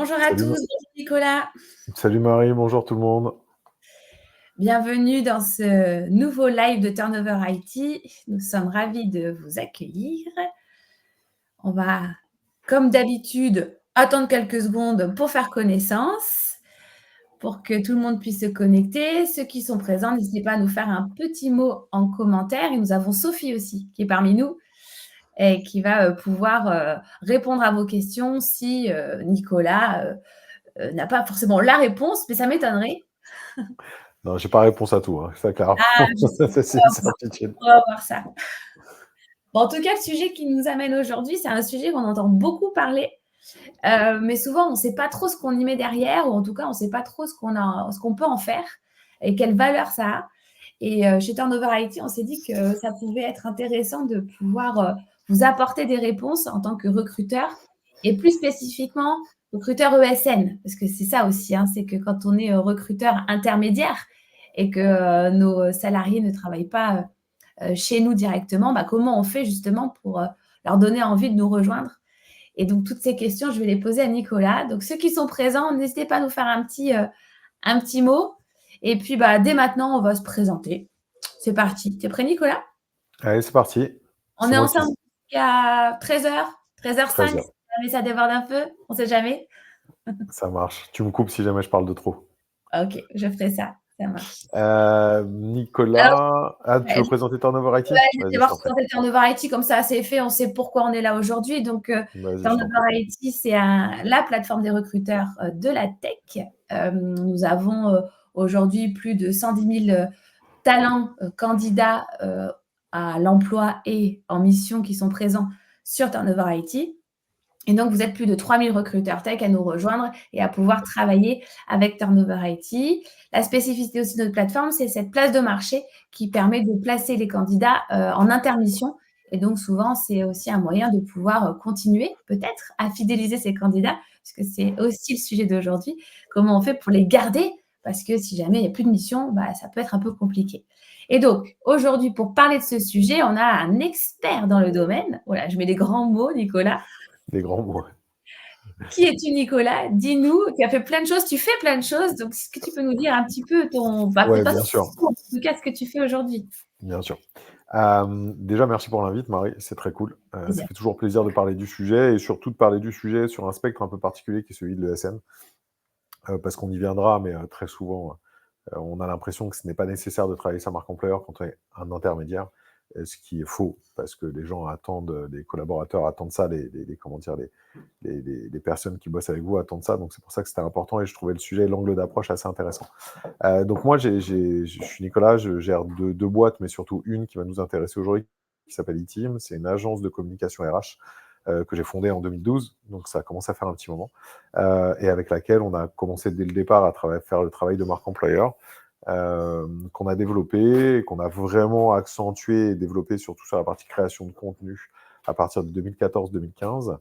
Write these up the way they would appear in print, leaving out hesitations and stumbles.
Bonjour à Salut, tous, bonjour Nicolas. salut Marie, bonjour tout le monde. Bienvenue dans ce nouveau live de Turnover IT. Nous sommes ravis de vous accueillir. On va, comme d'habitude, attendre quelques secondes pour faire connaissance, pour que tout le monde puisse se connecter. Ceux qui sont présents, n'hésitez pas à nous faire un petit mot en commentaire. Et nous avons Sophie aussi, qui est parmi nous et qui va pouvoir répondre à vos questions si Nicolas n'a pas forcément la réponse, mais ça m'étonnerait. Non, j'ai pas réponse à tout, hein, ça clairement, Ah, je sais, ça, c'est une certitude. on va voir ça. Bon, en tout cas, le sujet qui nous amène aujourd'hui, c'est un sujet qu'on entend beaucoup parler, mais souvent, on ne sait pas trop ce qu'on y met derrière, ou en tout cas, on ne sait pas trop ce qu'on peut en faire et quelle valeur ça a. Et chez Turnover IT, on s'est dit que ça pouvait être intéressant de pouvoir vous apporter des réponses en tant que recruteur, et plus spécifiquement, recruteur ESN, parce que c'est ça aussi, hein, c'est que quand on est recruteur intermédiaire et que nos salariés ne travaillent pas chez nous directement, comment on fait justement pour leur donner envie de nous rejoindre. Et donc, toutes ces questions, je vais les poser à Nicolas. Donc, ceux qui sont présents, n'hésitez pas à nous faire un petit mot. Et puis, dès maintenant, on va se présenter. C'est parti. T'es prêt, Nicolas? Allez, c'est parti, On c'est est moi qui ensemble jusqu'à 13h, 13h05, 13h, si jamais ça déborde un peu. On ne sait jamais. ça marche. Tu me coupes si jamais je parle de trop. Ok, je ferai ça. Ça marche. Alors, Nicolas, tu ouais, veux présenter Turnover IT? je vais Vas-y, je d'abord t'en prie. présenter Turnover IT, comme ça c'est fait, on sait pourquoi on est là aujourd'hui. Donc, Vas-y, je t'en prie. Turnover IT, c'est la plateforme des recruteurs de la tech. Nous avons aujourd'hui plus de 110 000 talents candidats à l'emploi et en mission qui sont présents sur Turnover IT. Et donc, vous êtes plus de 3000 recruteurs tech à nous rejoindre et à pouvoir travailler avec Turnover IT. La spécificité aussi de notre plateforme, c'est cette place de marché qui permet de placer les candidats en intermission. Et donc, souvent, c'est aussi un moyen de pouvoir continuer peut-être à fidéliser ces candidats, parce que c'est aussi le sujet d'aujourd'hui. Comment on fait pour les garder? Parce que si jamais il n'y a plus de mission, ça peut être un peu compliqué. Et donc, aujourd'hui, pour parler de ce sujet, on a un expert dans le domaine. Voilà, je mets des grands mots, Nicolas. Des grands mots. Qui es-tu, Nicolas? Dis-nous, tu as fait plein de choses, tu fais plein de choses. Donc, est-ce que tu peux nous dire un petit peu Ouais, peut-être pas bien sûr, tout, en tout cas, ce que tu fais aujourd'hui? bien sûr. Déjà, merci pour l'invite, Marie, c'est très cool. Ça Plaisir. fait toujours plaisir de parler du sujet et surtout de parler du sujet sur un spectre un peu particulier qui est celui de l'ESN, parce qu'on y viendra, mais très souvent, on a l'impression que ce n'est pas nécessaire de travailler sa marque employeur quand on est un intermédiaire, ce qui est faux, parce que les gens attendent, les collaborateurs attendent ça, comment dire, les personnes qui bossent avec vous attendent ça, donc c'est pour ça que c'était important et je trouvais le sujet, l'angle d'approche assez intéressant. Donc moi, je suis Nicolas, je gère deux boîtes, mais surtout une qui va nous intéresser aujourd'hui, qui s'appelle eTeam. C'est une agence de communication RH que j'ai fondée en 2012, donc ça commence à faire un petit moment, et avec laquelle on a commencé dès le départ à faire le travail de marque employeur, qu'on a développé, et qu'on a vraiment accentué et développé surtout sur la partie création de contenu à partir de 2014-2015.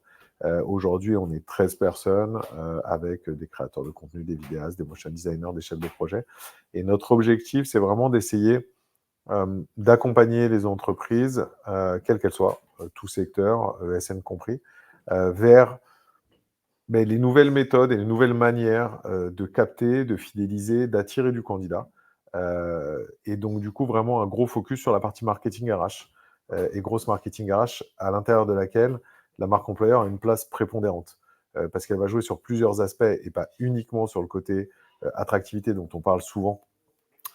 Aujourd'hui, on est 13 personnes avec des créateurs de contenu, des vidéastes, des motion designers, des chefs de projet. Et notre objectif, c'est vraiment d'essayer d'accompagner les entreprises, quelles qu'elles soient, tout secteur, ESN compris, vers les nouvelles méthodes et les nouvelles manières de capter, de fidéliser, d'attirer du candidat. Et donc, du coup, vraiment un gros focus sur la partie marketing RH et grosse marketing RH à l'intérieur de laquelle la marque employeur a une place prépondérante parce qu'elle va jouer sur plusieurs aspects et pas uniquement sur le côté attractivité dont on parle souvent,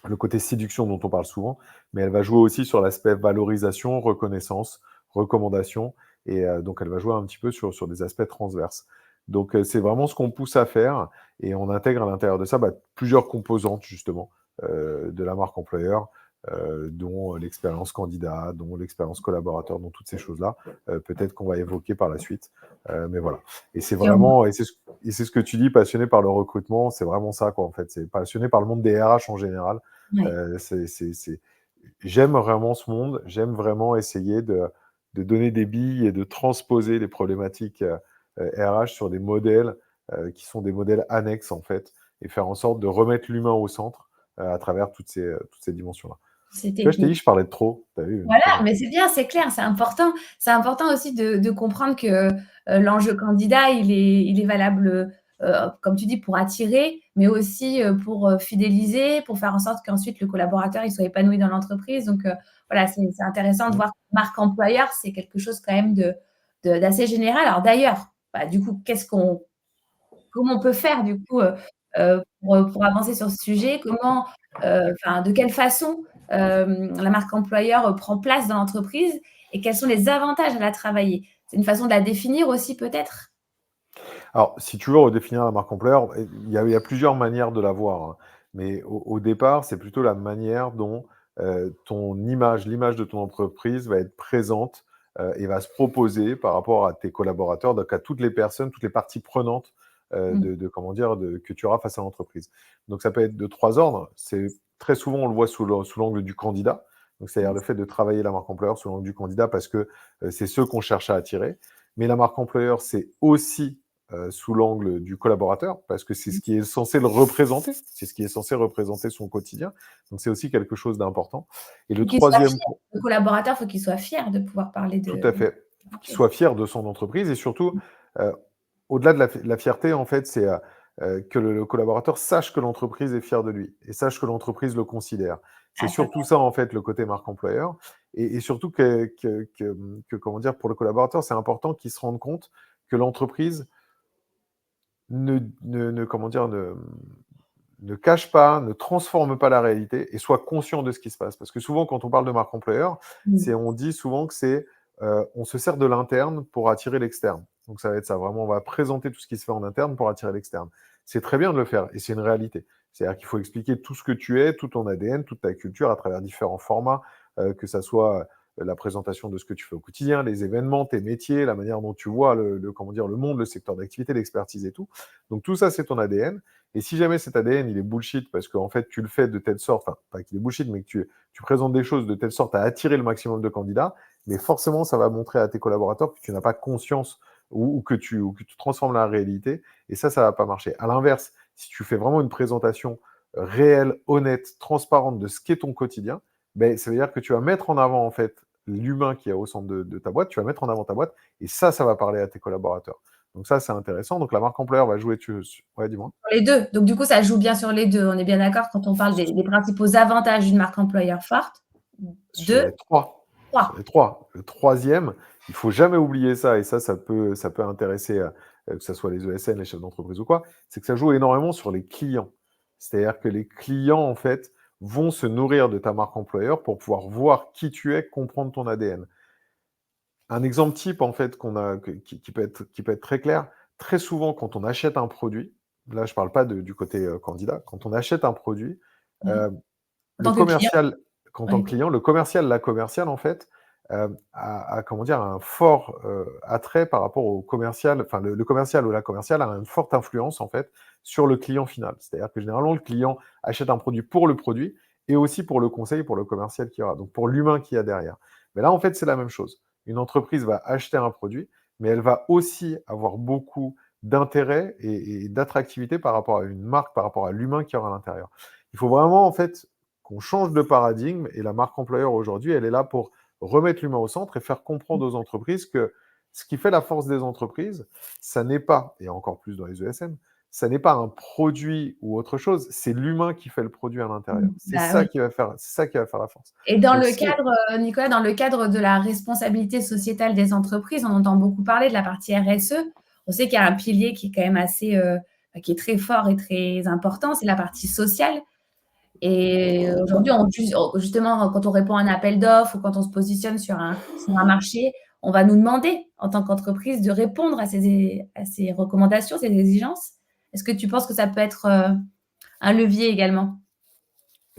le côté séduction dont on parle souvent, mais elle va jouer aussi sur l'aspect valorisation, reconnaissance, recommandation, et donc elle va jouer un petit peu sur des aspects transverses. Donc c'est vraiment ce qu'on pousse à faire, et on intègre à l'intérieur de ça plusieurs composantes justement de la marque employeur, dont l'expérience candidat, dont l'expérience collaborateur, dont toutes ces choses-là, peut-être qu'on va évoquer par la suite. Mais voilà. Et c'est vraiment, et c'est ce que tu dis, passionné par le recrutement, c'est vraiment ça, quoi, en fait. C'est passionné par le monde des RH en général. Ouais. Euh, J'aime vraiment ce monde, j'aime vraiment essayer de donner des billes et de transposer les problématiques RH sur des modèles qui sont des modèles annexes, en fait, et faire en sorte de remettre l'humain au centre à travers toutes ces dimensions-là. C'est Tu vois, je t'ai dit, technique. je parlais de trop. T'as vu, Voilà, Nicolas? mais c'est bien, c'est clair, c'est important. C'est important aussi de comprendre que l'enjeu candidat, il est valable comme tu dis, pour attirer, mais aussi pour fidéliser, pour faire en sorte qu'ensuite le collaborateur il soit épanoui dans l'entreprise. Donc voilà, c'est intéressant de voir que marque employeur, c'est quelque chose quand même d'assez général. Alors d'ailleurs, bah, du coup, comment on peut faire du coup pour avancer sur ce sujet? De quelle façon la marque employeur prend place dans l'entreprise et quels sont les avantages à la travailler? C'est une façon de la définir aussi peut-être? Alors, si tu veux redéfinir la marque employeur, il y a plusieurs manières de la voir, hein. Mais au départ, c'est plutôt la manière dont ton image, l'image de ton entreprise va être présente et va se proposer par rapport à tes collaborateurs, donc à toutes les personnes, toutes les parties prenantes Mmh. comment dire, que tu auras face à l'entreprise. Donc, ça peut être de trois ordres. C'est très souvent, on le voit sous l'angle du candidat. Donc, c'est-à-dire le fait de travailler la marque employeur sous l'angle du candidat parce que c'est ceux qu'on cherche à attirer. Mais la marque employeur, c'est aussi sous l'angle du collaborateur, parce que c'est ce qui est censé le représenter, c'est ce qui est censé représenter son quotidien. Donc c'est aussi quelque chose d'important. Et le Faut qu'il soit troisième fier. point, Le collaborateur, faut qu'il soit fier de pouvoir parler tout de à fait, il faut qu'il OK. soit fier de son entreprise et surtout, euh, au-delà de la fierté, en fait, c'est que le collaborateur sache que l'entreprise est fière de lui et sache que l'entreprise le considère. C'est Ah ça surtout ça, en fait, le côté marque employeur. Et surtout comment dire, pour le collaborateur, c'est important qu'il se rende compte que l'entreprise comment dire, ne cache pas, ne transforme pas la réalité et soit conscient de ce qui se passe. Parce que souvent, quand on parle de marque employeur, mmh. on dit souvent que on se sert de l'interne pour attirer l'externe. Donc ça va être ça, vraiment, on va présenter tout ce qui se fait en interne pour attirer l'externe. C'est très bien de le faire et c'est une réalité. C'est-à-dire qu'il faut expliquer tout ce que tu es, tout ton ADN, toute ta culture à travers différents formats, que ça soit la présentation de ce que tu fais au quotidien, les événements, tes métiers, la manière dont tu vois comment dire, le monde, le secteur d'activité, l'expertise et tout. Donc tout ça, c'est ton ADN. Et si jamais cet ADN, il est bullshit parce qu'en fait, tu le fais de telle sorte, enfin, pas qu'il est bullshit, mais que tu présentes des choses de telle sorte à attirer le maximum de candidats, mais forcément, ça va montrer à tes collaborateurs que tu n'as pas conscience ou que tu transformes la réalité. Et ça va pas marcher. À l'inverse, si tu fais vraiment une présentation réelle, honnête, transparente de ce qu'est ton quotidien, ben, ça veut dire que tu vas mettre en avant, en fait, l'humain qui est au centre de ta boîte, tu vas mettre en avant ta boîte, et ça va parler à tes collaborateurs. Donc ça, c'est intéressant. Donc la marque employeur va jouer Ouais, dis-moi. Sur les 2. Donc du coup, ça joue bien sur les 2. On est bien d'accord quand on parle des principaux avantages d'une marque employeur forte? Sur 2, les trois. Sur 3. les trois. Le troisième, il faut jamais oublier ça, et ça peut intéresser que ce soit les ESN, les chefs d'entreprise ou quoi, c'est que ça joue énormément sur les clients. C'est-à-dire que les clients, en fait, vont se nourrir de ta marque employeur pour pouvoir voir qui tu es, comprendre ton ADN. Un exemple type, en fait, qui peut être très clair, très souvent, quand on achète un produit, là, je ne parle pas du côté candidat, quand on achète un produit, Ouais. euh, En le tant que client? commercial, quand tant Ouais. que client, la commerciale, en fait, comment dire, un fort attrait par rapport au commercial, enfin, le commercial ou la commerciale a une forte influence, en fait, sur le client final. C'est-à-dire que généralement, le client achète un produit pour le produit et aussi pour le conseil, pour le commercial qui aura, donc pour l'humain qui y a derrière. Mais là, en fait, c'est la même chose. Une entreprise va acheter un produit, mais elle va aussi avoir beaucoup d'intérêt et d'attractivité par rapport à une marque, par rapport à l'humain qui aura à l'intérieur. Il faut vraiment, en fait, qu'on change de paradigme, et la marque employeur aujourd'hui, elle est là pour remettre l'humain au centre et faire comprendre aux entreprises que ce qui fait la force des entreprises, ça n'est pas, et encore plus dans les ESN, ça n'est pas un produit ou autre chose, c'est l'humain qui fait le produit à l'intérieur. Bah oui. C'est ça qui va faire la force. Et dans Donc le si, cadre, Nicolas, dans le cadre de la responsabilité sociétale des entreprises, on entend beaucoup parler de la partie RSE. On sait qu'il y a un pilier qui est quand même assez, qui est très fort et très important, c'est la partie sociale. Et aujourd'hui, justement, quand on répond à un appel d'offres ou quand on se positionne sur un marché, on va nous demander, en tant qu'entreprise, de répondre à ces recommandations, ces exigences. Est-ce que tu penses que ça peut être un levier également?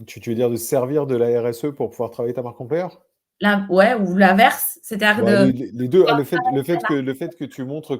tu veux dire de servir de la RSE pour pouvoir travailler ta marque employeur? Ouais, ou l'inverse, c'est-à-dire Bah, de les deux, pouvoir travailler le fait que tu montres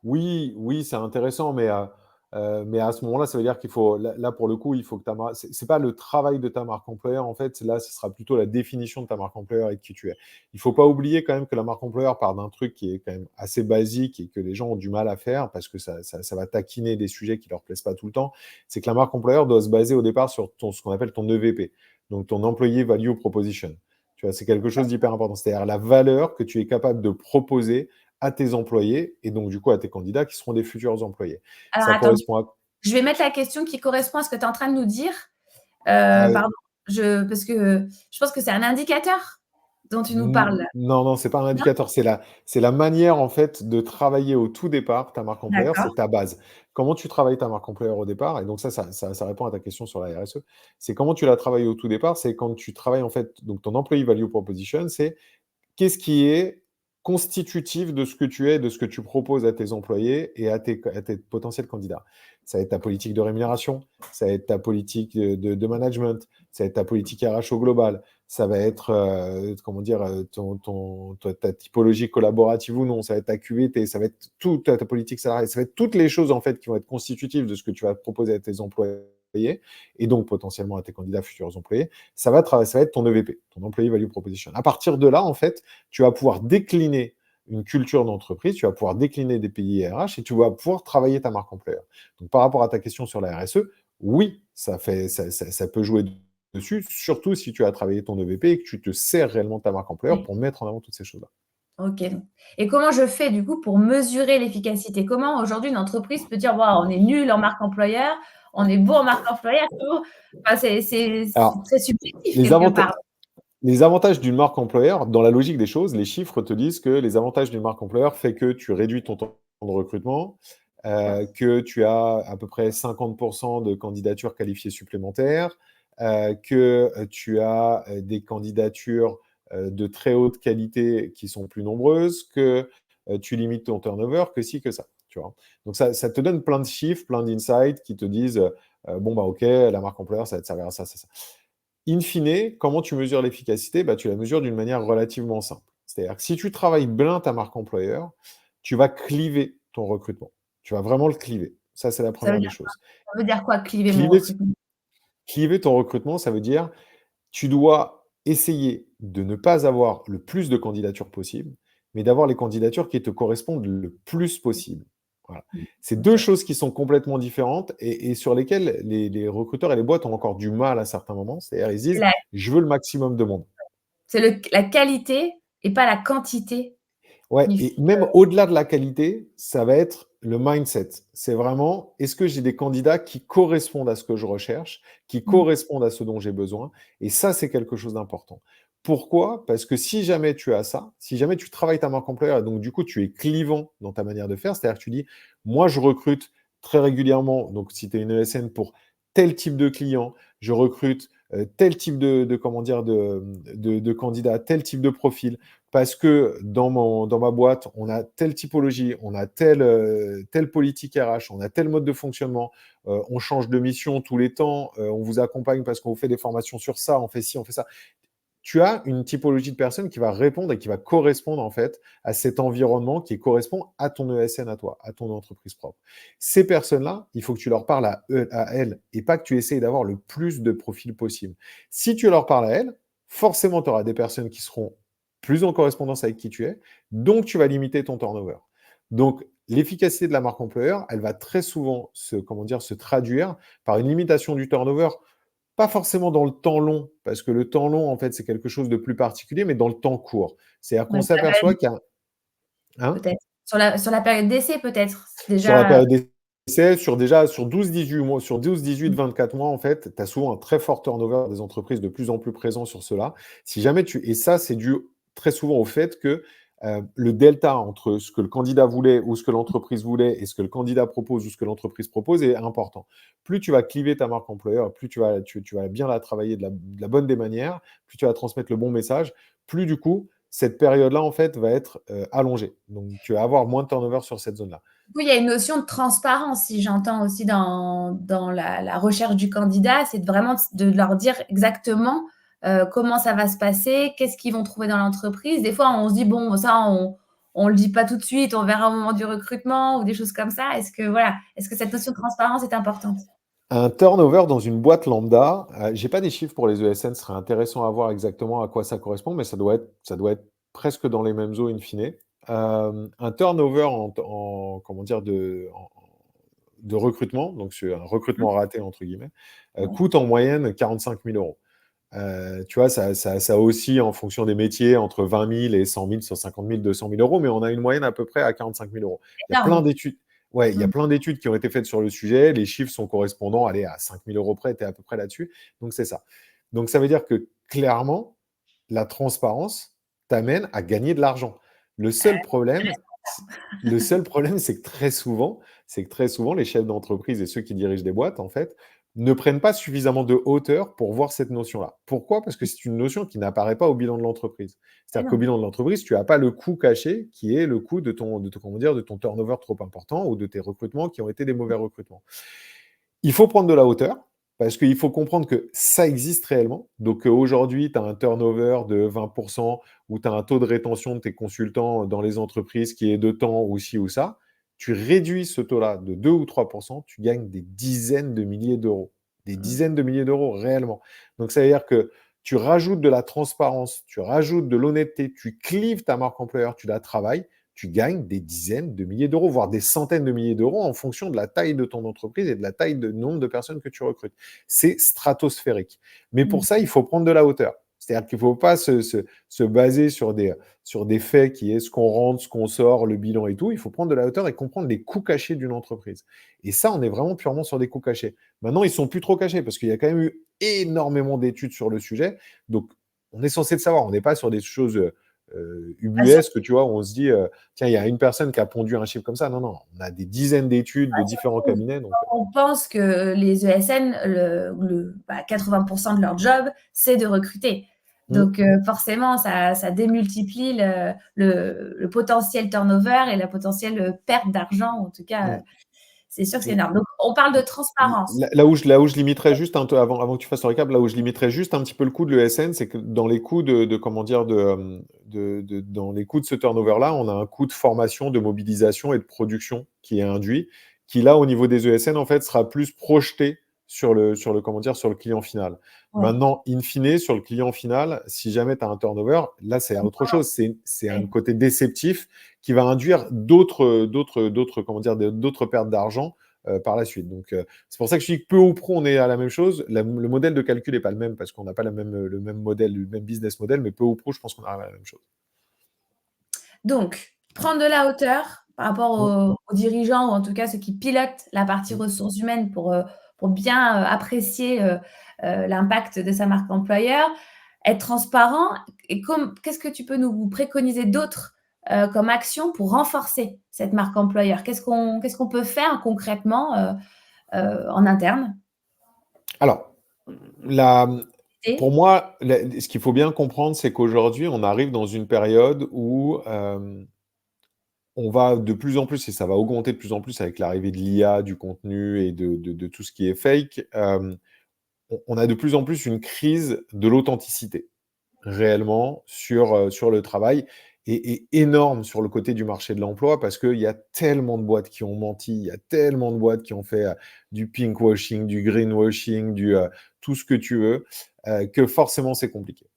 oui, oui, c'est intéressant, mais à ce moment-là, ça veut dire qu'il faut, là, pour le coup, il faut que ta marque, c'est pas le travail de ta marque employeur, en fait, là, ce sera plutôt la définition de ta marque employeur et de qui tu es. Il faut pas oublier quand même que la marque employeur part d'un truc qui est quand même assez basique et que les gens ont du mal à faire parce que ça va taquiner des sujets qui leur plaisent pas tout le temps. C'est que la marque employeur doit se baser au départ sur ce qu'on appelle ton EVP, donc ton Employee Value Proposition. Tu vois, c'est quelque chose d'hyper important. C'est-à-dire la valeur que tu es capable de proposer à tes employés et donc du coup à tes candidats qui seront des futurs employés. Alors, Ça attends, correspond à... je vais mettre la question qui correspond à ce que tu es en train de nous dire. Euh, Pardon, parce que je pense que c'est un indicateur dont tu nous parles. Non, non, c'est pas un Non. indicateur, c'est la manière en fait de travailler au tout départ ta marque employeur, D'accord. c'est ta base. Comment tu travailles ta marque employeur au départ, et donc ça répond à ta question sur la RSE, c'est comment tu la travailles au tout départ, c'est quand tu travailles en fait, donc ton employee value proposition, c'est qu'est-ce qui est constitutif de ce que tu es, de ce que tu proposes à tes employés et à tes potentiels candidats. Ça va être ta politique de rémunération, ça va être ta politique de management, ça va être ta politique RH au global, ça va être comment dire, ta typologie collaborative ou non, ça va être ta QVT, ça va être toute ta politique salariale, ça va être toutes les choses en fait qui vont être constitutives de ce que tu vas proposer à tes employés et donc potentiellement à tes candidats futurs employés. Ça va être ton EVP, ton Employee Value Proposition. À partir de là, en fait, tu vas pouvoir décliner une culture d'entreprise, tu vas pouvoir décliner des pays RH et tu vas pouvoir travailler ta marque employeur. Donc, par rapport à ta question sur la RSE, oui, ça peut jouer dessus, surtout si tu as travaillé ton EVP et que tu te sers réellement de ta marque employeur Oui. pour mettre en avant toutes ces choses-là. Ok. Et comment je fais du coup pour mesurer l'efficacité? Comment aujourd'hui une entreprise peut dire wow, on est nul en marque employeur, on est bon en marque employeur? Enfin, c'est Alors, très subjectif les quelque avantages, part. les avantages d'une marque employeur, dans la logique des choses, les chiffres te disent que les avantages d'une marque employeur fait que tu réduis ton temps de recrutement, que tu as à peu près 50% de candidatures qualifiées supplémentaires, que tu as des candidatures de très haute qualité qui sont plus nombreuses, que tu limites ton turnover, que ci, que ça. Tu vois. Donc ça te donne plein de chiffres, plein d'insights qui te disent bon, bah ok, la marque employeur, ça va te servir à ça, ça, ça. In fine, comment tu mesures l'efficacité? Bah, tu la mesures d'une manière relativement simple. C'est-à-dire que si tu travailles bien ta marque employeur, tu vas cliver ton recrutement. Tu vas vraiment le cliver. Ça, c'est la Ça veut première des dire quoi? choses. Ça veut dire quoi, cliver mon Cliver, recrutement? cliver ton recrutement, ça veut dire tu dois essayer de ne pas avoir le plus de candidatures possible, mais d'avoir les candidatures qui te correspondent le plus possible. Voilà. C'est deux Ok. choses qui sont complètement différentes et sur lesquelles les recruteurs et les boîtes ont encore du mal à certains moments. C'est-à-dire, ils C'est disent, la, je veux le maximum de monde. la qualité et pas la quantité Ouais, qui et fait. même au-delà de la qualité, ça va être le mindset. C'est vraiment, est-ce que j'ai des candidats qui correspondent à ce que je recherche, qui correspondent à ce dont j'ai besoin? Et ça, c'est quelque chose d'important. Pourquoi? Parce que si jamais tu as ça, si jamais tu travailles ta marque employeur, et donc du coup, tu es clivant dans ta manière de faire, c'est-à-dire que tu dis, moi, je recrute très régulièrement, donc si tu es une ESN pour tel type de client, je recrute tel type comment dire, de candidat, tel type de profil, parce que dans ma boîte, on a telle typologie, on a telle politique RH, on a tel mode de fonctionnement, on change de mission tous les temps, on vous accompagne parce qu'on vous fait des formations sur ça, on fait ci, on fait ça. Tu as une typologie de personnes qui va répondre et qui va correspondre en fait à cet environnement qui correspond à ton ESN à toi, à ton entreprise propre. Ces personnes-là, il faut que tu leur parles à elles et pas que tu essayes d'avoir le plus de profils possible. Si tu leur parles à elles, forcément, tu auras des personnes qui seront plus en correspondance avec qui tu es, donc tu vas limiter ton turnover. Donc, l'efficacité de la marque employeur, elle va très souvent se traduire par une limitation du turnover, pas forcément dans le temps long, parce que le temps long, en fait, c'est quelque chose de plus particulier, mais dans le temps court. C'est-à-dire qu'on Ouais, sur la s'aperçoit période, qu'il y a... Hein, peut-être. Sur la période d'essai, peut-être. sur la Déjà. période d'essai, sur 12-18 mois, sur 12-18-24 mois, en fait, tu as souvent un très fort turnover des entreprises de plus en plus présents sur cela. Si jamais et ça, c'est dû très souvent au fait que le delta entre ce que le candidat voulait ou ce que l'entreprise voulait et ce que le candidat propose ou ce que l'entreprise propose est important. Plus tu vas cliver ta marque employeur, plus tu vas bien la travailler de la bonne des manières, plus tu vas transmettre le bon message, plus du coup, cette période-là, en fait, va être allongée. Donc, tu vas avoir moins de turnover sur cette zone-là. Du coup, il y a une notion de transparence, si j'entends aussi dans la recherche du candidat, c'est vraiment de leur dire exactement comment ça va se passer, qu'est-ce qu'ils vont trouver dans l'entreprise. Des fois, on se dit, bon, ça, on le dit pas tout de suite, on verra au moment du recrutement ou des choses comme ça. Est-ce que cette notion de transparence est importante? Un turnover dans une boîte lambda, j'ai pas des chiffres pour les ESN, ce serait intéressant à voir exactement à quoi ça correspond, mais ça doit être presque dans les mêmes eaux in fine. Un turnover comment dire, de recrutement, donc c'est un recrutement raté entre guillemets, Ouais. coûte en moyenne 45 000 euros. Tu vois, ça oscille en fonction des métiers entre 20 000 et 100 000, 150 000, 200 000 euros, mais on a une moyenne à peu près à 45 000 euros. Il y a plein Énorme. d'études. Ouais, il y a Mmh. plein d'études qui ont été faites sur le sujet. Les chiffres sont correspondants. Allez, à 5 000 euros près, tu es à peu près là-dessus. Donc, c'est ça. Donc, ça veut dire que clairement, la transparence t'amène à gagner de l'argent. Le seul problème, c'est que très souvent, les chefs d'entreprise et ceux qui dirigent des boîtes, en fait, ne prennent pas suffisamment de hauteur pour voir cette notion-là. Pourquoi? Parce que c'est une notion qui n'apparaît pas au bilan de l'entreprise. C'est-à-dire qu'au Énorme. bilan de l'entreprise, tu n'as pas le coût caché qui est le coût comment dire, de ton turnover trop important ou de tes recrutements qui ont été des mauvais recrutements. Il faut prendre de la hauteur parce qu'il faut comprendre que ça existe réellement. Donc aujourd'hui, tu as un turnover de 20% ou tu as un taux de rétention de tes consultants dans les entreprises qui est de temps ou ci ou ça. Tu réduis ce taux-là de 2 ou 3%, tu gagnes des dizaines de milliers d'euros. Des Mmh. dizaines de milliers d'euros réellement. Donc ça veut dire que tu rajoutes de la transparence, tu rajoutes de l'honnêteté, tu clives ta marque employeur, tu la travailles, tu gagnes des dizaines de milliers d'euros, voire des centaines de milliers d'euros en fonction de la taille de ton entreprise et de la taille de nombre de personnes que tu recrutes. C'est stratosphérique. Mais pour Mmh. ça, il faut prendre de la hauteur. C'est-à-dire qu'il ne faut pas se baser sur des faits qui est ce qu'on rentre, ce qu'on sort, le bilan et tout. Il faut prendre de la hauteur et comprendre les coûts cachés d'une entreprise. Et ça, on est vraiment purement sur des coûts cachés. Maintenant, ils sont plus trop cachés parce qu'il y a quand même eu énormément d'études sur le sujet. Donc, on est censé le savoir. On n'est pas sur des choses Bien sûr, ubuesques, tu vois, où on se dit, tiens, il y a une personne qui a pondu un chiffre comme ça. Non, non, on a des dizaines d'études de différents cabinets. Donc, on pense que les ESN, 80% de leur job, c'est de recruter. Donc, forcément, ça démultiplie le potentiel turnover et la potentielle perte d'argent. En tout cas, mm. c'est sûr que c'est Et énorme. Donc, on parle de transparence. là où je limiterais juste avant que tu fasses le récap, là où je limiterais juste un petit peu le coût de l'ESN, c'est que dans les coûts comment dire, dans les coûts de ce turnover-là, on a un coût de formation, de mobilisation et de production qui est induit, qui là, au niveau des ESN, en fait, sera plus projeté comment dire, sur le client final. Ouais. Maintenant, in fine, sur le client final, si jamais tu as un turnover, là, c'est autre chose. C'est un Ouais. côté déceptif qui va induire comment dire, d'autres pertes d'argent par la suite. Donc, c'est pour ça que je dis que peu ou prou, on est à la même chose. Le modèle de calcul n'est pas le même parce qu'on n'a pas le même modèle, le même business model, mais peu ou prou, je pense qu'on arrive à la même chose. Donc, prendre de la hauteur par rapport Mm, aux dirigeants ou en tout cas ceux qui pilotent la partie mm. ressources humaines pour bien apprécier l'impact de sa marque employeur, être transparent. Et qu'est-ce que tu peux nous préconiser d'autre comme action pour renforcer cette marque employeur? Qu'est-ce qu'on peut faire concrètement en interne? Alors, la, pour Et moi, ce qu'il faut bien comprendre, c'est qu'aujourd'hui, on arrive dans une période où on va de plus en plus, et ça va augmenter de plus en plus avec l'arrivée de l'IA, du contenu et de tout ce qui est fake, on a de plus en plus une crise de l'authenticité réellement sur le travail et énorme sur le côté du marché de l'emploi parce qu'il y a tellement de boîtes qui ont menti, il y a tellement de boîtes qui ont fait du pinkwashing, du greenwashing, tout ce que tu veux, que forcément c'est compliqué.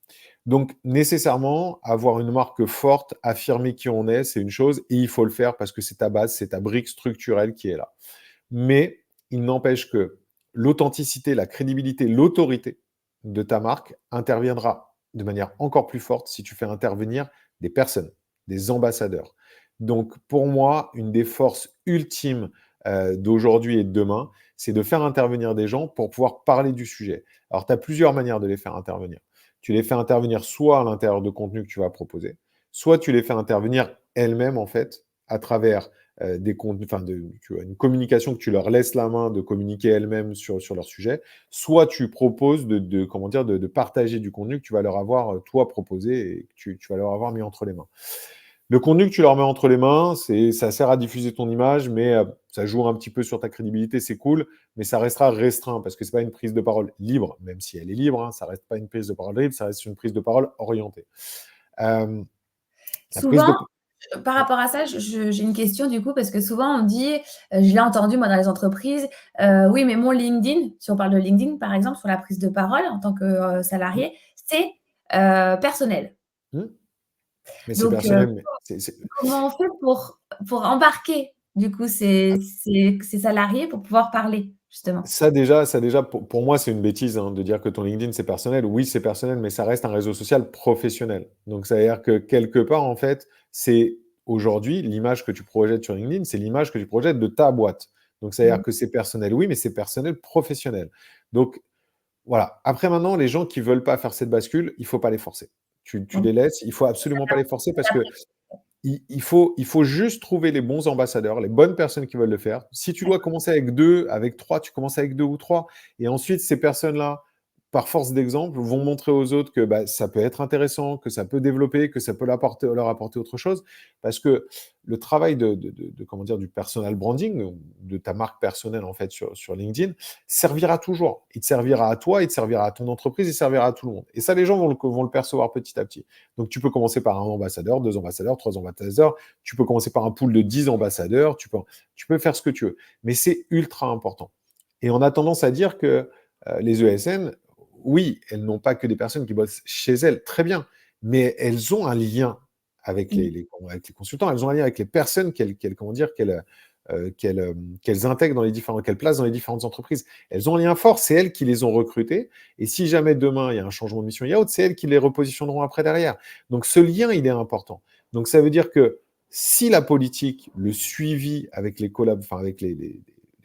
Donc nécessairement, avoir une marque forte, affirmer qui on est, c'est une chose et il faut le faire parce que c'est ta base, c'est ta brique structurelle qui est là. Mais il n'empêche que l'authenticité, la crédibilité, l'autorité de ta marque interviendra de manière encore plus forte si tu fais intervenir des personnes, des ambassadeurs. Donc pour moi, une des forces ultimes d'aujourd'hui et de demain, c'est de faire intervenir des gens pour pouvoir parler du sujet. Alors tu as plusieurs manières de les faire intervenir. Tu les fais intervenir soit à l'intérieur de contenu que tu vas proposer, soit tu les fais intervenir elles-mêmes en fait à travers des contenus, enfin tu vois, une communication que tu leur laisses la main de communiquer elles-mêmes sur leur sujet, soit tu proposes comment dire, de partager du contenu que tu vas leur avoir, toi, proposé et que tu vas leur avoir mis entre les mains. Le contenu que tu leur mets entre les mains, ça sert à diffuser ton image, mais ça joue un petit peu sur ta crédibilité, c'est cool, mais ça restera restreint parce que c'est pas une prise de parole libre, même si elle est libre, hein, ça reste pas une prise de parole libre, ça reste une prise de parole orientée. Euh, la prise souvent, de... par Ouais. rapport à ça, j'ai une question du coup, parce que souvent on dit, je l'ai entendu moi dans les entreprises, oui, mais mon LinkedIn, si on parle de LinkedIn par exemple, sur la prise de parole en tant que Mmh, salarié, c'est personnel. mmh. Mais c'est Donc, personnel, mais comment on fait pour embarquer du coup ces salariés pour pouvoir parler? justement? Ça déjà, pour moi, c'est une bêtise hein, de dire que ton LinkedIn, c'est personnel. Oui, c'est personnel, mais ça reste un réseau social professionnel. Donc, ça veut dire que quelque part, en fait, c'est aujourd'hui l'image que tu projettes sur LinkedIn, c'est l'image que tu projettes de ta boîte. Donc, ça veut dire Mmh. que c'est personnel, oui, mais c'est personnel professionnel. Donc, voilà. Après, maintenant, les gens qui veulent pas faire cette bascule, il faut pas les forcer. Tu OK. les laisses, il faut absolument pas les forcer parce que il faut juste trouver les bons ambassadeurs, les bonnes personnes qui veulent le faire. Si tu dois commencer avec 2, avec 3, tu commences avec 2 ou 3. Et ensuite, ces personnes-là, par force d'exemple, vont montrer aux autres que bah, ça peut être intéressant, que ça peut développer, que ça peut leur apporter autre chose. Parce que le travail comment dire, du personal branding, de ta marque personnelle en fait sur LinkedIn, servira toujours. Il te servira à toi, il te servira à ton entreprise, il servira à tout le monde. Et ça, les gens vont le percevoir petit à petit. Donc, tu peux commencer par un ambassadeur, 2 ambassadeurs, 3 ambassadeurs. Tu peux commencer par un pool de 10 ambassadeurs. Tu peux faire ce que tu veux. Mais c'est ultra important. Et on a tendance à dire que les ESN, oui, elles n'ont pas que des personnes qui bossent chez elles, très bien. Mais elles ont un lien avec Mmh. avec les consultants. Elles ont un lien avec les personnes comment dire, qu'elles intègrent qu'elles placent dans les différentes entreprises. Elles ont un lien fort, c'est elles qui les ont recrutées. Et si jamais demain il y a un changement de mission, il y a autre, c'est elles qui les repositionneront après derrière. Donc ce lien, il est important. Donc ça veut dire que si la politique, le suivi avec les collabs, enfin avec les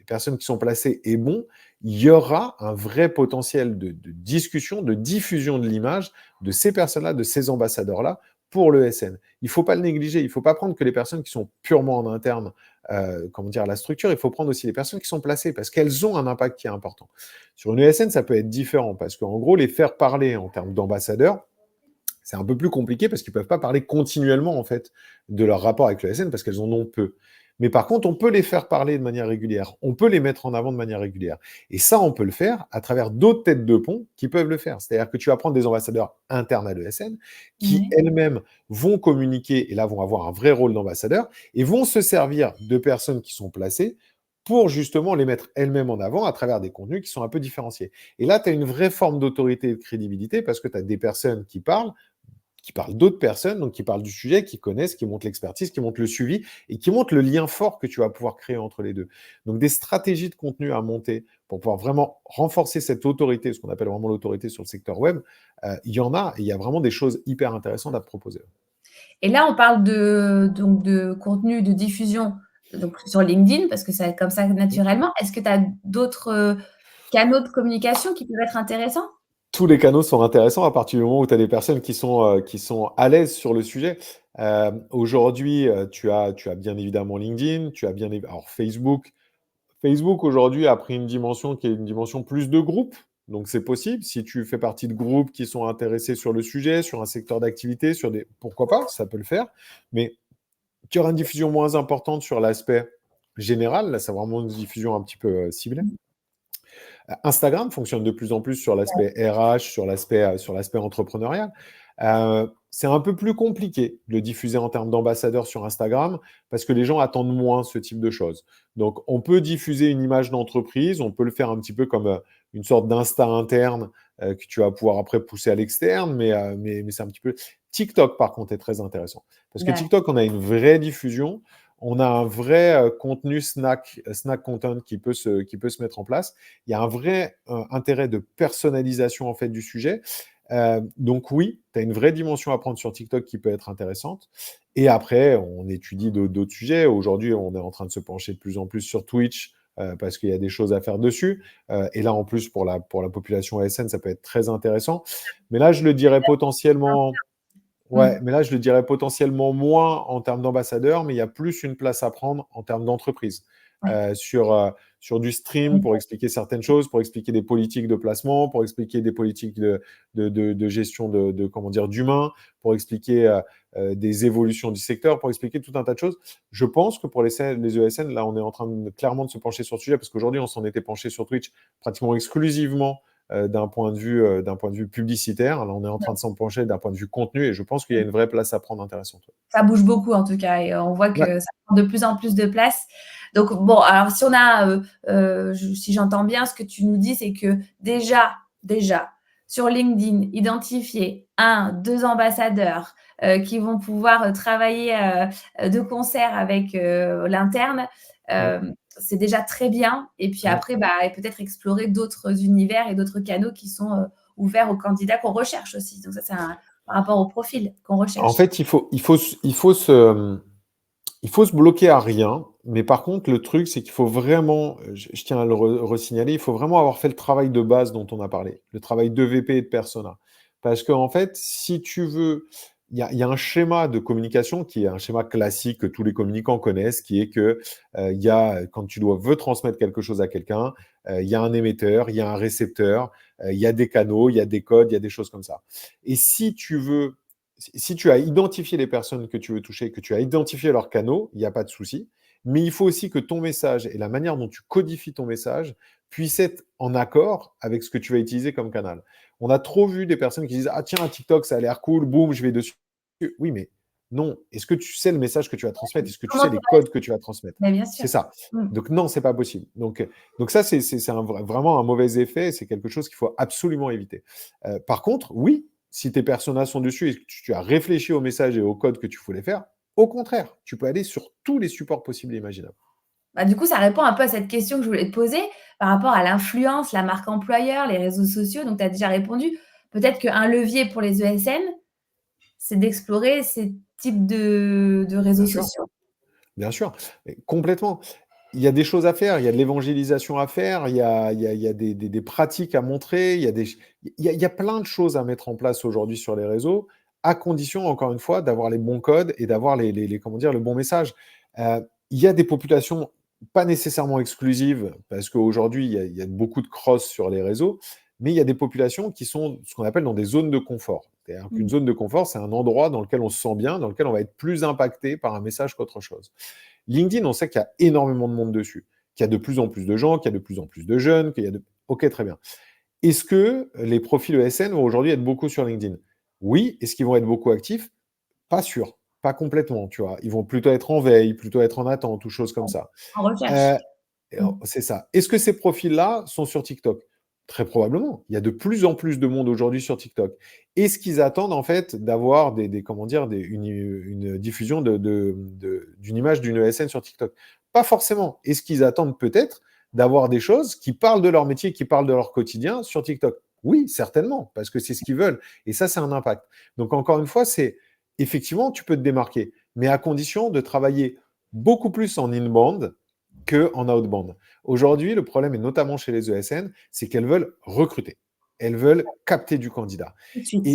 personnes qui sont placées est bon, il y aura un vrai potentiel de discussion, de diffusion de l'image de ces personnes-là, de ces ambassadeurs-là pour l'ESN. Il ne faut pas le négliger. Il ne faut pas prendre que les personnes qui sont purement en interne comment dire, la structure, il faut prendre aussi les personnes qui sont placées parce qu'elles ont un impact qui est important. Sur une ESN, ça peut être différent parce qu'en gros, les faire parler en termes d'ambassadeurs, c'est un peu plus compliqué parce qu'ils ne peuvent pas parler continuellement en fait de leur rapport avec l'ESN parce qu'elles en ont peu. Mais par contre, on peut les faire parler de manière régulière, on peut les mettre en avant de manière régulière. Et ça, on peut le faire à travers d'autres têtes de pont qui peuvent le faire. C'est-à-dire que tu vas prendre des ambassadeurs internes à l'ESN qui Ouais. elles-mêmes vont communiquer et là vont avoir un vrai rôle d'ambassadeur et vont se servir de personnes qui sont placées pour justement les mettre elles-mêmes en avant à travers des contenus qui sont un peu différenciés. Et là, tu as une vraie forme d'autorité et de crédibilité parce que tu as des personnes qui parlent d'autres personnes, donc qui parlent du sujet, qui connaissent, qui montrent l'expertise, qui montrent le suivi et qui montrent le lien fort que tu vas pouvoir créer entre les deux. Donc des stratégies de contenu à monter pour pouvoir vraiment renforcer cette autorité, ce qu'on appelle vraiment l'autorité sur le secteur web, il y en a et il y a vraiment des choses hyper intéressantes à te proposer. Et là, on parle donc de contenu de diffusion donc sur LinkedIn parce que c'est comme ça naturellement. Est-ce que tu as d'autres, canaux de communication qui peuvent être intéressants? Tous les canaux sont intéressants à partir du moment où tu as des personnes qui sont à l'aise sur le sujet. Aujourd'hui, tu as bien évidemment LinkedIn, tu as bien évi alors Facebook. Facebook aujourd'hui a pris une dimension qui est une dimension plus de groupe, donc c'est possible. Si tu fais partie de groupes qui sont intéressés sur le sujet, sur un secteur d'activité, pourquoi pas, ça peut le faire. Mais tu auras une diffusion moins importante sur l'aspect général. Là, c'est vraiment une diffusion un petit peu ciblée. Instagram fonctionne de plus en plus sur l'aspect RH, sur l'aspect entrepreneurial. C'est un peu plus compliqué de le diffuser en termes d'ambassadeurs sur Instagram parce que les gens attendent moins ce type de choses. Donc, on peut diffuser une image d'entreprise, on peut le faire un petit peu comme une sorte d'Insta interne que tu vas pouvoir après pousser à l'externe, mais c'est un petit peu. TikTok, par contre, est très intéressant parce que D'accord. TikTok, on a une vraie diffusion. On a un vrai contenu snack content qui peut se mettre en place. Il y a un vrai intérêt de personnalisation en fait du sujet. Donc oui, tu as une vraie dimension à prendre sur TikTok qui peut être intéressante. Et après, on étudie d'autres sujets. Aujourd'hui, on est en train de se pencher de plus en plus sur Twitch parce qu'il y a des choses à faire dessus. Et là, en plus, pour la population ASN, ça peut être très intéressant. Mais là, je le dirais potentiellement Ouais, Mmh. mais là, je le dirais potentiellement moins en termes d'ambassadeurs, mais il y a plus une place à prendre en termes d'entreprise. Ouais. Sur du stream pour expliquer certaines choses, pour expliquer des politiques de placement, pour expliquer des politiques de gestion comment dire, d'humains, pour expliquer des évolutions du secteur, pour expliquer tout un tas de choses. Je pense que pour les ESN, là, on est en train clairement de se pencher sur le sujet parce qu'aujourd'hui, on s'en était penché sur Twitch pratiquement exclusivement d'un point de vue publicitaire. Là, on est en train de s'en pencher d'un point de vue contenu et je pense qu'il y a une vraie place à prendre intéressante. Ça bouge beaucoup en tout cas et on voit Ouais. que ça prend de plus en plus de place. Donc bon, alors si on a, si j'entends bien ce que tu nous dis, c'est que déjà sur LinkedIn, identifier 1-2 ambassadeurs, qui vont pouvoir, travailler, de concert avec, l'interne, Mm. c'est déjà très bien. Et puis après, et peut-être explorer d'autres univers et d'autres canaux qui sont ouverts aux candidats qu'on recherche aussi. Donc ça, c'est par rapport au profil qu'on En recherche. fait, il faut se bloquer à rien, mais par contre, le truc, c'est qu'il faut vraiment, je tiens à le resignaler, il faut vraiment avoir fait le travail de base dont on a parlé, le travail d'EVP et de persona. Parce qu'en fait, si tu veux, il y a un schéma de communication qui est un schéma classique que tous les communicants connaissent, qui est que quand tu veux transmettre quelque chose à quelqu'un, il y a un émetteur, il y a un récepteur, il y a des canaux, il y a des codes, il y a des choses comme ça. Et si tu as identifié les personnes que tu veux toucher, que tu as identifié leurs canaux, il n'y a pas de souci. Mais il faut aussi que ton message et la manière dont tu codifies ton message puissent être en accord avec ce que tu vas utiliser comme canal. On a trop vu des personnes qui disent ah tiens, un TikTok, ça a l'air cool, boum, je vais dessus. Oui, mais non. Est-ce que tu sais le message que tu vas transmettre? Est-ce que tu Comment sais tu les codes que tu vas transmettre? Mais bien sûr. C'est ça. Donc non, c'est pas possible. Donc ça, c'est vraiment un mauvais effet. C'est quelque chose qu'il faut absolument éviter. Par contre, oui, si tes personas sont dessus et que tu as réfléchi au message et au code que tu voulais faire, au contraire, tu peux aller sur tous les supports possibles et imaginables. Du coup, ça répond un peu à cette question que je voulais te poser par rapport à l'influence, la marque employeur, les réseaux sociaux. Donc, tu as déjà répondu. Peut-être qu'un levier pour les ESN, c'est d'explorer ces types de réseaux Bien sûr, sociaux. bien sûr, mais complètement. Il y a des choses à faire, il y a de l'évangélisation à faire, il y a des pratiques à montrer, il y a plein de choses à mettre en place aujourd'hui sur les réseaux, à condition, encore une fois, d'avoir les bons codes et d'avoir comment dire, le bon message. Il y a des populations pas nécessairement exclusives, parce qu'aujourd'hui, il y a beaucoup de cross sur les réseaux, mais il y a des populations qui sont ce qu'on appelle dans des zones de confort. C'est-à-dire qu'une zone de confort, c'est un endroit dans lequel on se sent bien, dans lequel on va être plus impacté par un message qu'autre chose. LinkedIn, on sait qu'il y a énormément de monde dessus, qu'il y a de plus en plus de gens, qu'il y a de plus en plus de jeunes, qu'il y a de... Ok, très bien. Est-ce que les profils ESN vont aujourd'hui être beaucoup sur LinkedIn? Oui. Est-ce qu'ils vont être beaucoup actifs? Pas sûr. Pas complètement, tu vois. Ils vont plutôt être en veille, plutôt être en attente ou choses comme ça. En recherche. Euh, c'est ça. Est-ce que ces profils-là sont sur TikTok? Très probablement. Il y a de plus en plus de monde aujourd'hui sur TikTok. Est-ce qu'ils attendent en fait d'avoir comment dire, une diffusion d'une image d'une ESN sur TikTok? Pas forcément. Est-ce qu'ils attendent peut-être d'avoir des choses qui parlent de leur métier, qui parlent de leur quotidien sur TikTok? Oui, certainement, parce que c'est ce qu'ils veulent. Et ça, c'est un impact. Donc encore une fois, c'est effectivement, tu peux te démarquer, mais à condition de travailler beaucoup plus en inbound qu'en outbound. Aujourd'hui, le problème, et notamment chez les ESN, c'est qu'elles veulent recruter. Elles veulent capter du candidat. Tout de suite.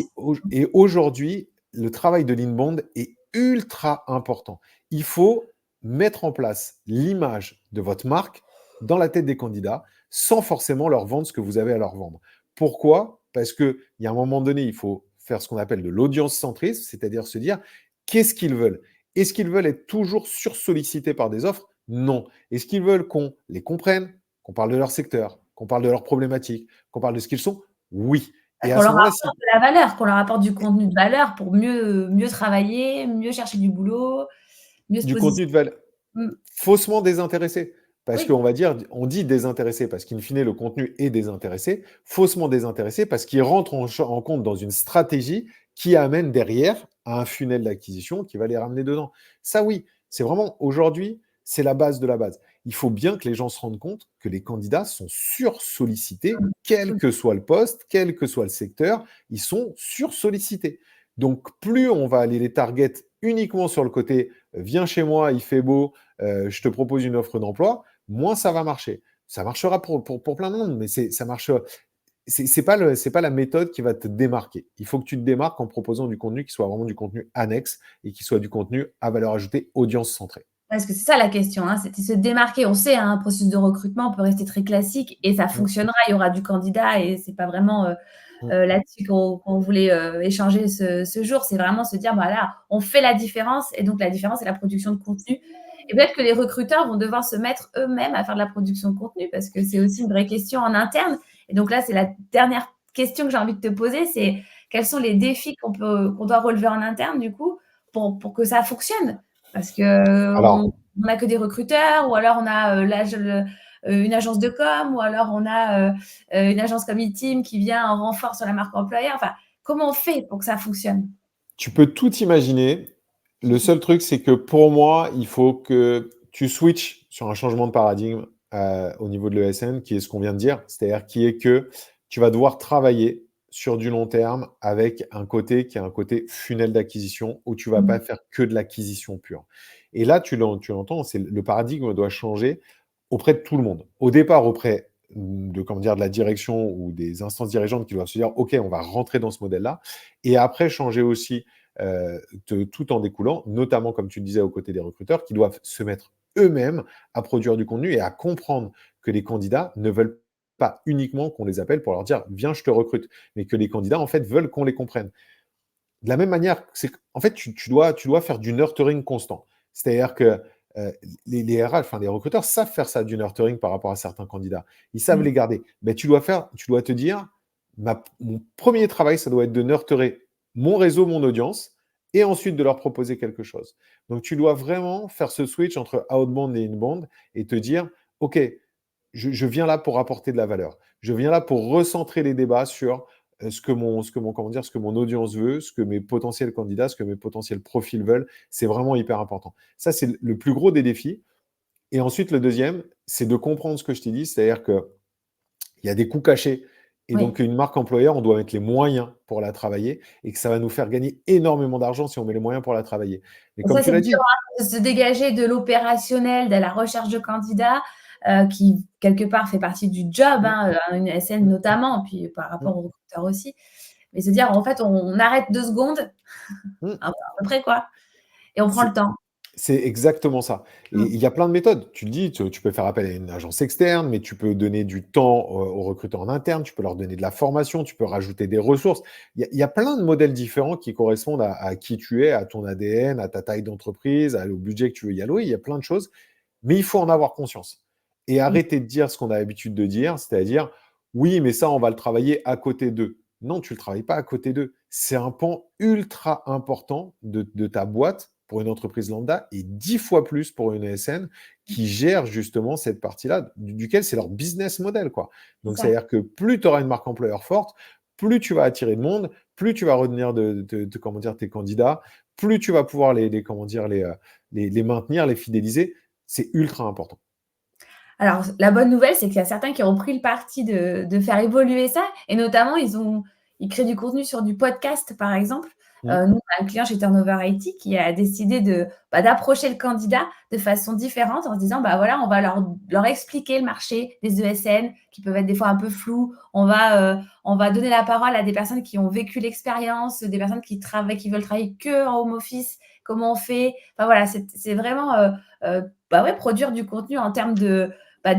Et aujourd'hui, le travail de l'inbound est ultra important. Il faut mettre en place l'image de votre marque dans la tête des candidats sans forcément leur vendre ce que vous avez à leur vendre. Pourquoi? Parce qu'il y a un moment donné, il faut faire ce qu'on appelle de l'audience centrisme, c'est-à-dire se dire qu'est-ce qu'ils veulent. Est-ce qu'ils veulent être toujours sursollicités par des offres? Non. Est-ce qu'ils veulent qu'on les comprenne, qu'on parle de leur secteur, qu'on parle de leurs problématiques, qu'on parle de ce qu'ils sont? Oui. Et à Qu'on ce leur moment-là, apporte de la valeur, qu'on leur apporte du contenu de valeur pour mieux travailler, mieux chercher du boulot, mieux se du contenu positionner. de valeur Mmh. faussement désintéressé. Parce Oui, qu'on va dire, on dit désintéressé parce qu'in fine, le contenu est désintéressé, faussement désintéressé parce qu'il rentre en compte dans une stratégie qui amène derrière à un funnel d'acquisition qui va les ramener dedans. Ça, oui, c'est vraiment aujourd'hui, c'est la base de la base. Il faut bien que les gens se rendent compte que les candidats sont sursollicités, quel que soit le poste, quel que soit le secteur, ils sont sursollicités. Donc, plus on va aller les target uniquement sur le côté viens chez moi, il fait beau, je te propose une offre d'emploi, moins ça va marcher. Ça marchera pour plein de monde, mais ça marche. C'est pas la méthode qui va te démarquer. Il faut que tu te démarques en proposant du contenu qui soit vraiment du contenu annexe et qui soit du contenu à valeur ajoutée, audience centrée. parce que c'est ça la question, hein, c'est de se démarquer. On sait, hein, un processus de recrutement peut rester très classique et ça Mm, fonctionnera. Il y aura du candidat et c'est pas vraiment mm. là-dessus qu'on voulait échanger ce jour. C'est vraiment se dire, là, on fait la différence et donc la différence, c'est la production de contenu. Et peut-être que les recruteurs vont devoir se mettre eux-mêmes à faire de la production de contenu parce que c'est aussi une vraie question en interne. Et donc là, c'est la dernière question que j'ai envie de te poser, c'est quels sont les défis qu'on doit relever en interne du coup pour que ça fonctionne? Parce qu'on Alors, n'a que des recruteurs ou alors on a une agence de com ou alors on a une agence comme E-Team qui vient en renfort sur la marque employeur. Enfin, comment on fait pour que ça fonctionne? tu peux tout imaginer. Le seul truc, c'est que pour moi, il faut que tu switches sur un changement de paradigme au niveau de l'ESN, qui est ce qu'on vient de dire, c'est-à-dire qui est que tu vas devoir travailler sur du long terme avec un côté qui est un côté funnel d'acquisition où tu vas pas Mmh. faire que de l'acquisition pure. Et là, tu l'entends, c'est le paradigme doit changer auprès de tout le monde. Au départ, auprès de, comment dire, de la direction ou des instances dirigeantes qui doivent se dire, OK, on va rentrer dans ce modèle-là. Et après, changer aussi tout en découlant, notamment, comme tu le disais, aux côtés des recruteurs, qui doivent se mettre eux-mêmes à produire du contenu et à comprendre que les candidats ne veulent pas uniquement qu'on les appelle pour leur dire viens, je te recrute, mais que les candidats en fait veulent qu'on les comprenne. De la même manière, c'est en fait tu dois faire du nurturing constant. C'est-à-dire que les RH, enfin les recruteurs savent faire ça du nurturing par rapport à certains candidats. Ils savent Oui, les garder. Mais tu dois te dire mon premier travail, ça doit être de nurturer mon réseau, mon audience, et ensuite de leur proposer quelque chose. Donc tu dois vraiment faire ce switch entre outbound et inbound et te dire ok, je viens là pour apporter de la valeur. Je viens là pour recentrer les débats sur ce que mon audience veut, ce que mes potentiels candidats, ce que mes potentiels profils veulent. C'est vraiment hyper important. Ça, c'est le plus gros des défis. Et ensuite, le deuxième, c'est de comprendre ce que je t'ai dit, c'est-à-dire qu'il y a des coûts cachés. Et oui. donc, une marque employeur, on doit mettre les moyens pour la travailler et que ça va nous faire gagner énormément d'argent si on met les moyens pour la travailler. Mais Et comme ça, tu c'est l'as dur, dit, hein, de se dégager de l'opérationnel, de la recherche de candidats, qui quelque part fait partie du job, mm, hein, une ESN mm, notamment, puis par mm, rapport aux recruteurs aussi. Mais se dire en fait on arrête 2 secondes, mm, à peu près quoi, et on prend c'est le temps. C'est exactement ça. Et Mmh. il y a plein de méthodes. Tu le dis, tu peux faire appel à une agence externe, mais tu peux donner du temps aux recruteurs en interne, tu peux leur donner de la formation, tu peux rajouter des ressources. Il y a plein de modèles différents qui correspondent à qui tu es, à ton ADN, à ta taille d'entreprise, au budget que tu veux y allouer. Il y a plein de choses, mais il faut en avoir conscience. Et Mmh. arrêter de dire ce qu'on a l'habitude de dire, c'est-à-dire, oui, mais ça, on va le travailler à côté d'eux. Non, tu ne le travailles pas à côté d'eux. C'est un pan ultra important de ta boîte pour une entreprise lambda et 10 fois plus pour une ESN qui gère justement cette partie-là, duquel c'est leur business model, quoi. C'est Donc, ça. c'est-à-dire que plus tu auras une marque employeur forte, plus tu vas attirer de monde, plus tu vas retenir comment dire, tes candidats, plus tu vas pouvoir comment dire, les maintenir, les fidéliser. C'est ultra important. Alors, la bonne nouvelle, c'est qu'il y a certains qui ont pris le parti de faire évoluer ça et notamment ils créent du contenu sur du podcast, par exemple. Mmh. Nous, on a un client chez Turnover IT qui a décidé d'approcher le candidat de façon différente en se disant: «Bah, voilà, on va leur expliquer le marché des ESN qui peuvent être des fois un peu flous. On va donner la parole à des personnes qui ont vécu l'expérience, des personnes qui veulent travailler qu'en home office. Comment on fait?» Enfin voilà, c'est vraiment, bah, ouais, produire du contenu en termes de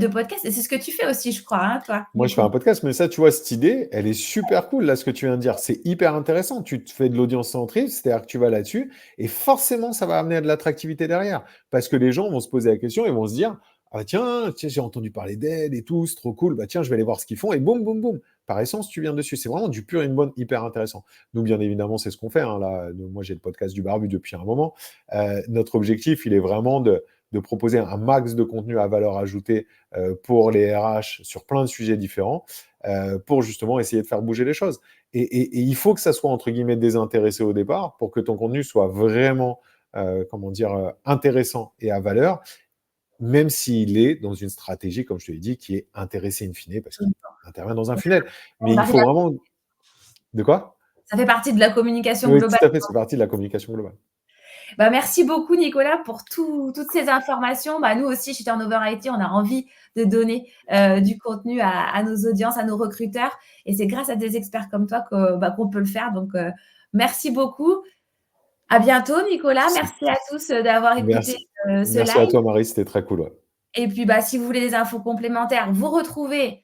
podcast et c'est ce que tu fais aussi, je crois, hein, toi, Moi, du je fais un coup? podcast, mais ça, tu vois, cette idée, elle est super cool, là, ce que tu viens de dire. C'est hyper intéressant. Tu te fais de l'audience centrée, c'est-à-dire que tu vas là-dessus, et forcément, ça va amener à de l'attractivité derrière. Parce que les gens vont se poser la question et vont se dire, ah tiens, j'ai entendu parler d'elle et tout, c'est trop cool, bah tiens, je vais aller voir ce qu'ils font, et boum, boum, boum. Par essence, tu viens dessus. C'est vraiment du pur inbound hyper intéressant. Nous, bien évidemment, c'est ce qu'on fait, hein, là. Moi, j'ai le podcast du Barbu depuis un moment. Notre objectif, il est vraiment de proposer un max de contenu à valeur ajoutée pour les RH sur plein de sujets différents pour justement essayer de faire bouger les choses. Et il faut que ça soit entre guillemets désintéressé au départ pour que ton contenu soit vraiment comment dire intéressant et à valeur, même s'il est dans une stratégie, comme je te l'ai dit, qui est intéressé in fine parce qu'il intervient dans un funnel. Mais On il arrive faut à vraiment... De quoi? Ça fait partie de la communication Oui, globale. tout à fait, c'est partie de la communication globale. Bah, merci beaucoup Nicolas pour toutes ces informations. Bah, nous aussi chez Turnover IT, on a envie de donner, du contenu à nos audiences, à nos recruteurs et c'est grâce à des experts comme toi qu'on peut le faire donc merci beaucoup. À bientôt Nicolas. Merci à tous, d'avoir écouté, Merci. ce Merci à live. toi, Marie, c'était très cool. Ouais. Et puis, bah, si vous voulez des infos complémentaires, vous retrouvez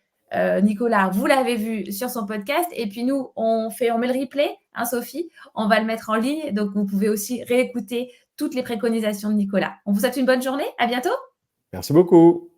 Nicolas, vous l'avez vu sur son podcast. Et puis nous, on met le replay, hein, Sophie, on va le mettre en ligne. Donc, vous pouvez aussi réécouter toutes les préconisations de Nicolas. On vous souhaite une bonne journée. À bientôt. Merci beaucoup.